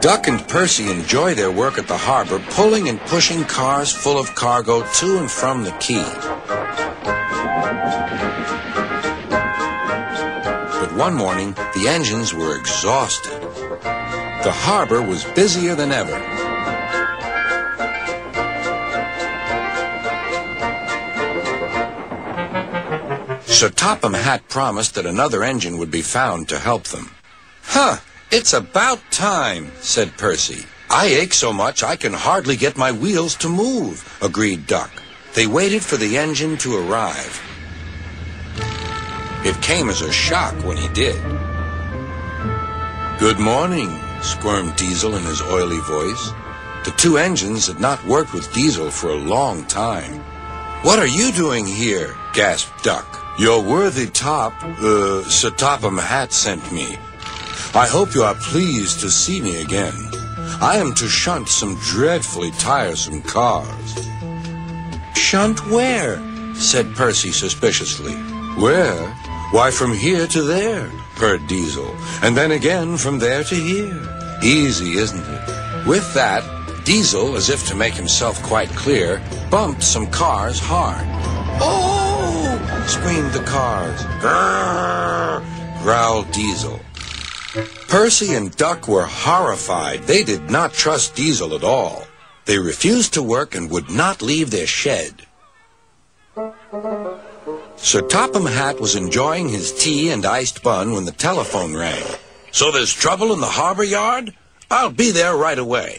Duck and Percy enjoy their work at the harbor, pulling and pushing cars full of cargo to and from the quay. But one morning, the engines were exhausted. The harbor was busier than ever. Sir Topham Hatt promised that another engine would be found to help them. "Huh, it's about time," said Percy. "I ache so much I can hardly get my wheels to move," agreed Duck. They waited for the engine to arrive. It came as a shock when he did. "Good morning," squirmed Diesel in his oily voice. The two engines had not worked with Diesel for a long time. "What are you doing here?" gasped Duck. "Your worthy Sir Topham Hatt sent me. I hope you are pleased to see me again. I am to shunt some dreadfully tiresome cars." "Shunt where?" said Percy suspiciously. "Where? Why, from here to there," purred Diesel, "and then again from there to here. Easy, isn't it?" With that, Diesel, as if to make himself quite clear, bumped some cars hard. "Oh!" screamed the cars. "Grrr!" growled Diesel. Percy and Duck were horrified. They did not trust Diesel at all. They refused to work and would not leave their shed. Sir Topham Hatt was enjoying his tea and iced bun when the telephone rang. "So there's trouble in the harbor yard? I'll be there right away."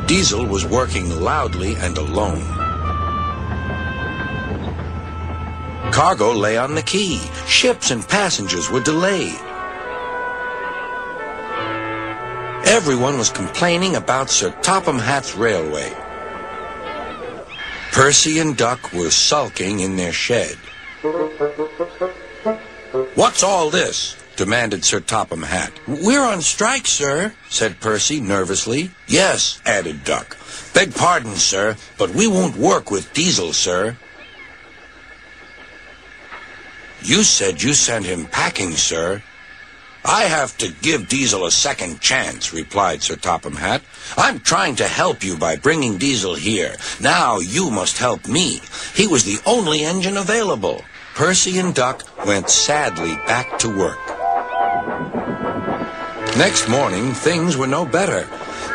Diesel was working loudly and alone. Cargo lay on the quay. Ships and passengers were delayed. Everyone was complaining about Sir Topham Hatt's railway. Percy and Duck were sulking in their shed. "What's all this?" demanded Sir Topham Hatt. "We're on strike, sir," said Percy nervously. "Yes," added Duck. "Beg pardon, sir, but we won't work with Diesel, sir." "You said you sent him packing, sir." "I have to give Diesel a second chance," replied Sir Topham Hatt. "I'm trying to help you by bringing Diesel here. Now you must help me. He was the only engine available." Percy and Duck went sadly back to work. Next morning, things were no better.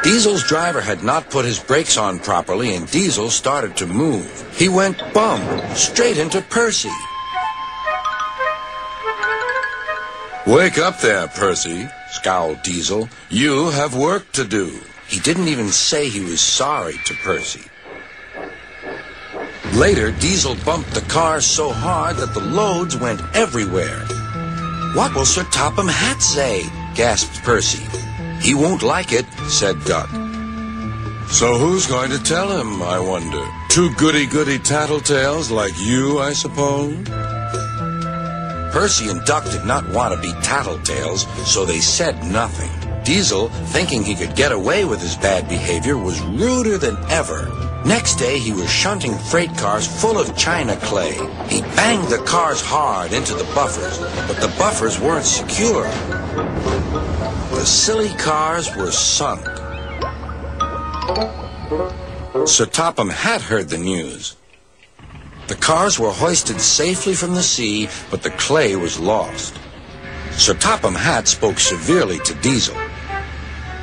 Diesel's driver had not put his brakes on properly, and Diesel started to move. He went bum straight into Percy. "Wake up there, Percy," scowled Diesel. "You have work to do." He didn't even say he was sorry to Percy. Later, Diesel bumped the cars so hard that the loads went everywhere. "What will Sir Topham Hatt say?" gasped Percy. "He won't like it," said Duck. "So who's going to tell him, I wonder? Two goody-goody tattletales like you, I suppose?" Percy and Duck did not want to be tattletales, so they said nothing. Diesel, thinking he could get away with his bad behavior, was ruder than ever. Next day, he was shunting freight cars full of china clay. He banged the cars hard into the buffers, but the buffers weren't secure. The silly cars were sunk. Sir Topham Hatt heard the news. The cars were hoisted safely from the sea, but the clay was lost. Sir Topham Hatt spoke severely to Diesel.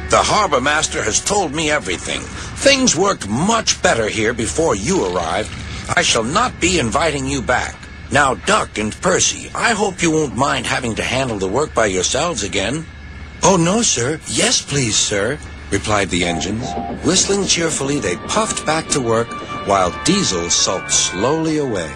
"The harbor master has told me everything. Things worked much better here before you arrived. I shall not be inviting you back. Now, Duck and Percy, I hope you won't mind having to handle the work by yourselves again." "Oh, no, sir. Yes, please, sir," replied the engines. Whistling cheerfully, they puffed back to work, while Diesel sulked slowly away.